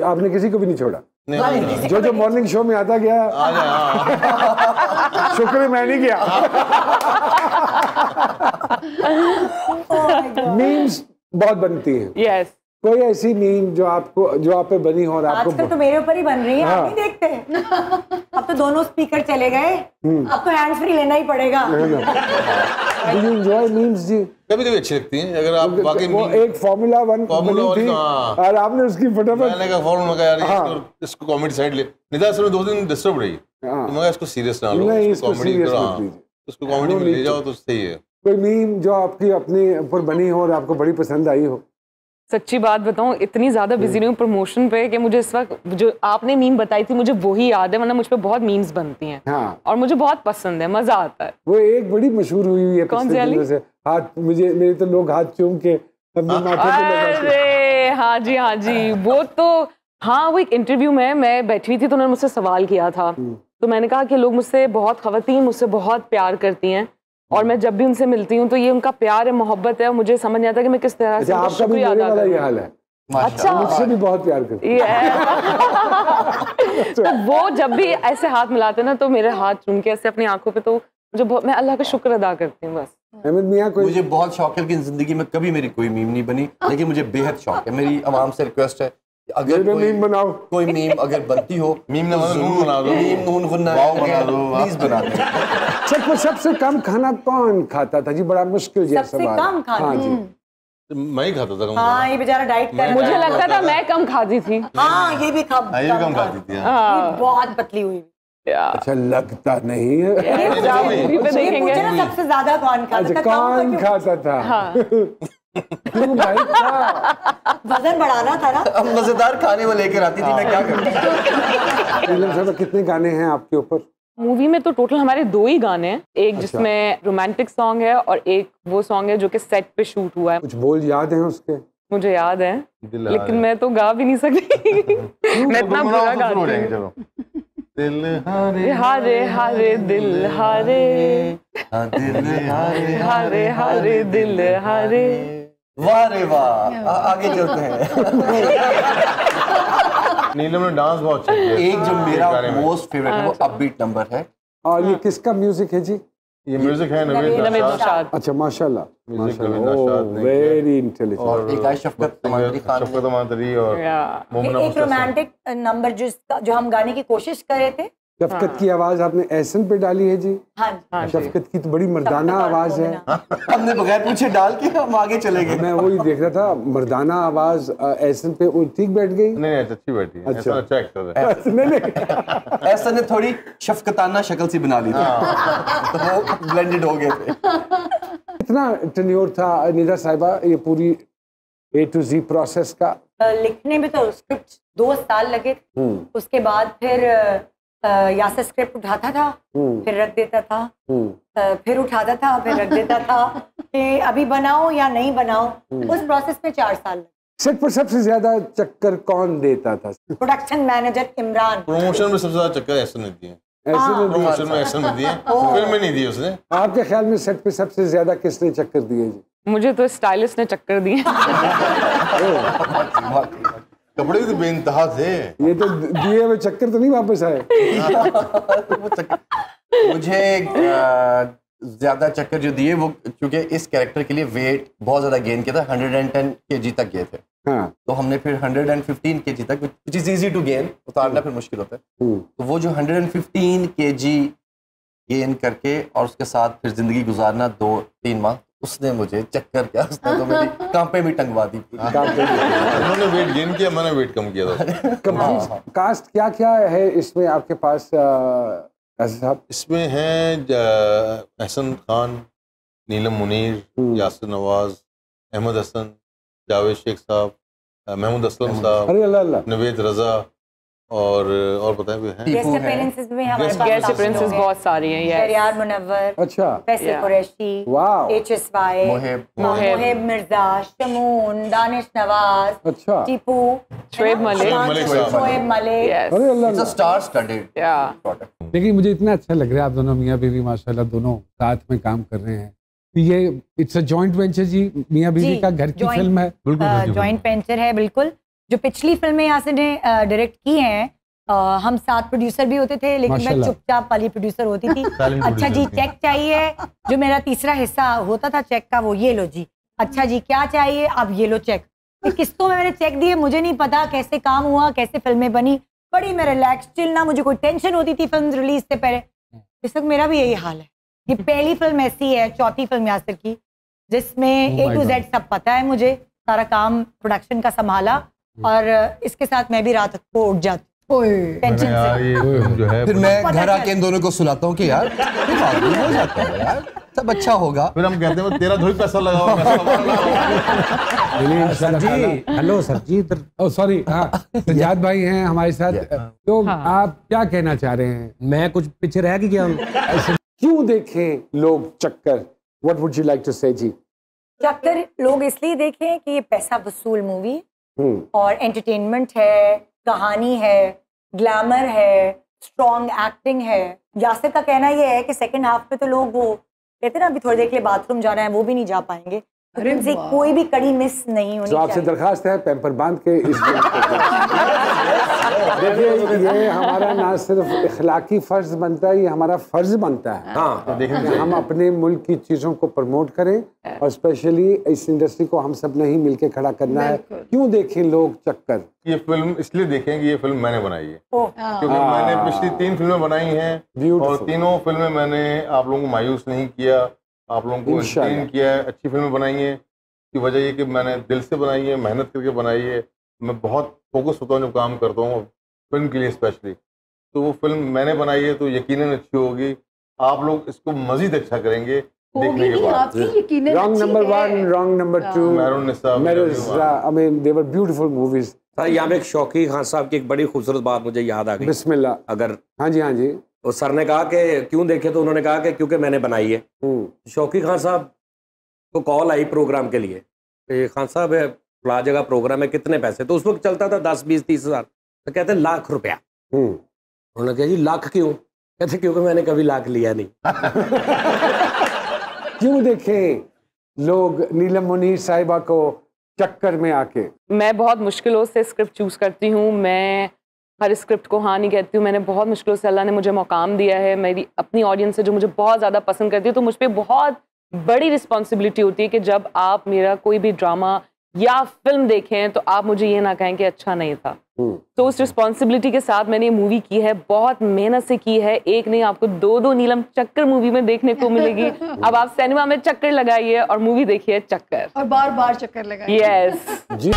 आपने किसी को भी नहीं छोड़ा? नहीं, जो मॉर्निंग शो में आता गया शुक्र है मैं नहीं गया। मीम्स बहुत बनती हैं। यस। कोई ऐसी मीम जो आप पे बनी हो और आपको? आजकल तो मेरे ऊपर ही बन रही है। आप नहीं देखते? अब तो दोनों स्पीकर चले गए, अब तो हैंड्स फ्री लेना ही पड़ेगा। Do you enjoy memes जी? कभी-कभी अच्छी लगती हैं अगर आप वाकई वो एक फॉर्मूला वन बनी थी और आपने उसकी फटाफट मैंने कहा फॉर्मूला का यार इसको कॉमेडी साइड ले। निदा सर 2 दिन डिस्टर्ब रही तो मैं इसको सीरियस ना लो, इसको कॉमेडी करो, इसको कॉमेडी में ले जाओ तो सही है। कोई मीम जो आपकी अपने ऊपर बनी हो और आपको बड़ी पसंद आई हो? सच्ची बात बताऊं, इतनी ज्यादा बिजी रही हूँ प्रमोशन पे कि मुझे इस वक्त जो आपने मीम बताई थी मुझे वही याद है, वरना मुझ पे बहुत मीम्स बनती हैं। हाँ। और मुझे बहुत पसंद है, मजा आता है। वो एक बड़ी मशहूर हुई है पिछले दिनों से, हाथ मेरे तो लोग हाथ चूम के अपने माथे पे लगा। अरे हाँ जी वो तो हाँ, वो एक इंटरव्यू में मैं बैठी हुई थी तो उन्होंने मुझसे सवाल किया था, तो मैंने कहा कि लोग मुझसे बहुत खवातीन मुझसे बहुत प्यार करती हैं और मैं जब भी उनसे मिलती हूँ तो ये उनका प्यार है, मोहब्बत है, और मुझे समझ नहीं आता कि मैं किस तरह से आपका भी मेरे वाला ये हाल है। अच्छा, मुझसे भी बहुत प्यार करती है। तो वो जब भी ऐसे हाथ मिलाते ना तो मेरे हाथ चूम के ऐसे अपनी आंखों पे, तो मुझे मैं अल्लाह का शुक्र अदा करती हूँ बस। अहमद मियां कोई? मुझे बहुत शौक है, लेकिन जिंदगी में कभी मेरी कोई मीम नहीं बनी, लेकिन मुझे बेहद शौक है। मेरी आवाम से रिक्वेस्ट है अगर मीम बनाओ, कोई मीम अगर बनती हो, मीम ना नून बना दो, मीम नून गुन्ना बना दो, प्लीज बना दो। सबसे कम खाना कौन खाता था जी? बड़ा मुश्किल जी सबसे कम खाना? हाँ जी, मैं ही खाता था। हाँ, ये बेचारा डाइट कर, मुझे लगता था मैं कम खाती थी। हाँ, ये भी कम खाती थी। बहुत पतली हुई। अच्छा, लगता नहीं है। देखेंगे सबसे ज्यादा कौन खाता था? कौन खाता था? क्यों भाई, वजन बढ़ाना था ना। अब मजेदार खाने वो लेकर आती थी, मैं क्या करूं। नीलम साहब कितने गाने हैं आपके ऊपर? मूवी में तो टोटल हमारे 2 ही गाने हैं, एक जिसमें रोमांटिक सॉन्ग है और एक वो सॉन्ग है जो कि सेट पे शूट हुआ है। कुछ बोल याद हैं उसके? मुझे याद है लेकिन मैं तो गा भी नहीं सकती। मैं इतना बुरा गाती हूँ। दिल हारे हारे हारे दिल हारे, हारे हारे दिल हारे। वाह रे वाह, आगे चलते हैं। नीलम ने डांस बहुत अच्छा किया। एक जो मेरा मोस्ट फेवरेट है वो अपबीट नंबर है। और ये किसका म्यूजिक है जी? ये म्यूजिक है नवीद नशाद। अच्छा, माशाल्लाह, माशाल्लाह, वेरी इंटेलिजेंट। और एक शफकत तमातरी और एक रोमांटिक नंबर जो हम गाने की कोशिश कर रहे थे। शफकत की आवाज आपने एहसन पे डाली है जी? हाँ, शफकत की तो बड़ी मर्दाना आवाज है। हमने बगैर पूछे डाल के हम आगे चले गए। मैं वही देख रहा था, मर्दाना आवाज एहसन पे वो ठीक बैठ गई। नहीं, अच्छी बैठी है। अच्छा, अच्छा एक्टर है। नहीं, एहसन ने थोड़ी शफकताना शक्ल सी बना ली थी, तो वो ब्लेंडेड हो गए थे। कितना टेन्योर था निदा साहिबा ये पूरी A to Z प्रोसेस का? लिखने में तो स्क्रिप्ट 2 साल लगे। उसके बाद फिर यासर स्क्रिप्ट उठाता था, फिर रख देता था, फिर उठाता था, फिर रख देता था कि अभी बनाओ या नहीं बनाओ। उस प्रोसेस में 4 साल लगे। सेट पर सबसे ज्यादा चक्कर कौन देता था? Production manager Imran. प्रमोशन में सबसे ज्यादा चक्कर ऐसा नहीं दिए। प्रमोशन में ऐसा नहीं दिए, फिल्म में नहीं दिए उसने। आपके ख्याल में सेट पे सबसे ज्यादा किसने चक्कर दिए जी? मुझे तो स्टाइलिस्ट ने चक्कर दिए। कपड़े भी तो बेइंतहा थे। ये तो दिए हुए चक्कर तो नहीं वापस आए। मुझे ज्यादा चक्कर जो दिए वो क्योंकि इस कैरेक्टर के लिए वेट बहुत ज्यादा गेन किया था, 110 kg तक गए थे। हाँ। तो हमने फिर 115 kg तक, which is easy to gain, उतारना फिर मुश्किल होता है। तो वो जो 115 kg गेन करके और उसके साथ फिर जिंदगी गुजारना 2-3 माह, उसने मुझे चक्कर किया, उसने तो मेरी कांपे भी टंगवा दी। उन्होंने वेट गेन किया, मैंने वेट कम किया था। कास्ट क्या क्या है इसमें आपके पास साहब? इसमें हैं एहसन खान, नीलम मुनीर, यासिर नवाज, अहमद हसन, जावेद शेख साहब, महमूद असलम साहब, अरे अल्लाह अल्लाह, नवेद रजा और बताएं भी हैं। गेस्ट अपीयरेंसेस में हमारे पास गेस्ट अपीयरेंसेस बहुत सारी हैं। शरियार मुनव्वर, अच्छा, फैसल कुरैशी, वाह, HSY, मोहिब मिर्जा, शमून, दानिश नवाज, अच्छा, टीपू, शोएब मलिक, शोएब मलिक। अरे अल्लाह, it's a star studded product. लेकिन मुझे इतना अच्छा लग रहा है आप दोनों मियाँ बीवी माशाल्लाह दोनों साथ में काम कर रहे हैं। ये इट्स अ जॉइंट वेंचर जी, मियाँ बीवी का घर की फिल्म है? बिल्कुल जॉइंट वेंचर है, बिल्कुल। जो पिछली फिल्में यासिर ने डायरेक्ट की हैं, हम 7 प्रोड्यूसर भी होते थे, लेकिन मैं माशाल्लाह। चुपचाप वाली प्रोड्यूसर होती थी। Silent अच्छा जी producer। चेक चाहिए, जो मेरा तीसरा हिस्सा होता था चेक का, वो ये लो जी। अच्छा जी क्या चाहिए, अब ये लो चेक। तो किस्तों में मैंने चेक दिए, मुझे नहीं पता कैसे काम हुआ, कैसे फिल्में बनी। बड़ी मैं रिलैक्स चिल, ना मुझे कोई टेंशन होती थी फिल्म रिलीज से पहले। इस वक्त मेरा भी यही हाल है। ये पहली फिल्म ऐसी है, चौथी फिल्म यासिर की, जिसमें Oh A my to Z God। सब पता है मुझे, सारा काम प्रोडक्शन का संभाला, और इसके साथ मैं भी रात को उठ जाती टेंशन यार से। ये फिल्म जो है फिर मैं पता घर आके चल- इन दोनों को सुलाता हूँ कि यार कोई बात नहीं, हो जाता है यार, सब अच्छा होगा। फिर हम कहते हैं तेरा थोड़ी पैसा लगा हुआ, पैसा हमारा लगा हुआ। सर जी, हेलो सर जी, इधर ओ सॉरी, हाँ सज्जाद भाई हैं हमारे साथ। तो आप क्या कहना चाह रहे हैं? मैं कुछ पीछे रह गया हूँ। क्यों देखें लोग चक्कर? What would you like to say जी? चक्कर लोग इसलिए देखें कि ये पैसा वसूल मूवी हम्म, और एंटरटेनमेंट है, कहानी है, ग्लैमर है, स्ट्रॉन्ग एक्टिंग है। यासिर का कहना ये है कि सेकंड हाफ में तो लोग वो कहते हैं ना, अभी थोड़ी देर के लिए बाथरूम जाना है, वो भी नहीं जा पाएंगे। उनसे कोई भी कड़ी मिस नहीं होनी तो आपसे चाहिए। दरखास्त है पैम्पर बांध के इस देखिए, ये हमारा ना सिर्फ इखलाकी फर्ज बनता है, ये हमारा फर्ज बनता है हाँ, कि हम अपने मुल्क की चीज़ों को प्रमोट करें, और स्पेशली इस इंडस्ट्री को हम सब ने ही मिलके खड़ा करना है। क्यों देखें लोग चक्कर? ये फिल्म इसलिए देखें कि ये फिल्म मैंने बनाई है, ओह, क्योंकि मैंने पिछली 3 फिल्में बनाई हैं Beautiful। और तीनों फिल्में मैंने आप लोगों को मायूस नहीं किया, आप लोगों को इंशाल्लाह। एंटरटेन किया है। अच्छी फिल्में बनाई हैं, की वजह ये कि मैंने दिल से बनाई है, मेहनत करके बनाई है। मैं बहुत फोकस होता हूँ जब काम करता हूँ फिल्म के लिए स्पेशली, तो वो फिल्म मैंने बनाई है तो यकीनन अच्छी होगी। आप लोग इसको मजीद अच्छा करेंगे देखने के बाद। Wrong number 1, wrong number 2, Mehrun Nisa, I mean they were beautiful movies। Sir यहाँ पे एक शौकी खान साहब की एक बड़ी खूबसूरत बात मुझे याद आ गई। बिस्मिल्लाह। अगर हाँ जी, हाँ जी। तो सर ने कहा कि क्यों देखे, तो उन्होंने कहा कि क्योंकि मैंने बनाई है। शौकी खान साहब को कॉल आई प्रोग्राम के लिए, कि खान साहब फला जगह प्रोग्राम है, कितने पैसे? तो उस वक्त चलता था 10, 20, 30 हज़ार। तो कहते लाख रुपया। उन्होंने कहा जी लाख क्यों? कहते क्योंकि मैंने कभी लाख लिया नहीं। क्यों देखें लोग नीलम मुनीर साहिबा को चक्कर में आके? मैं बहुत मुश्किलों से स्क्रिप्ट चूज़ करती हूँ। मैं हर स्क्रिप्ट को हाँ नहीं कहती हूँ। मैंने बहुत मुश्किलों से, अल्लाह ने मुझे मौकाम दिया है, मेरी अपनी ऑडियंस है जो मुझे बहुत ज़्यादा पसंद करती है, तो मुझ पर बहुत बड़ी रिस्पॉन्सिबिलिटी होती है कि जब आप मेरा कोई भी ड्रामा या फिल्म देखें तो आप मुझे ये ना कहें कि अच्छा नहीं था। तो उस रिस्पॉन्सिबिलिटी के साथ मैंने ये मूवी की है, बहुत मेहनत से की है। एक नहीं, आपको 2 नीलम चक्कर मूवी में देखने को मिलेगी। अब आप सिनेमा में चक्कर लगाइए और मूवी देखिए चक्कर, और बार बार चक्कर लगाइए। यस। जी।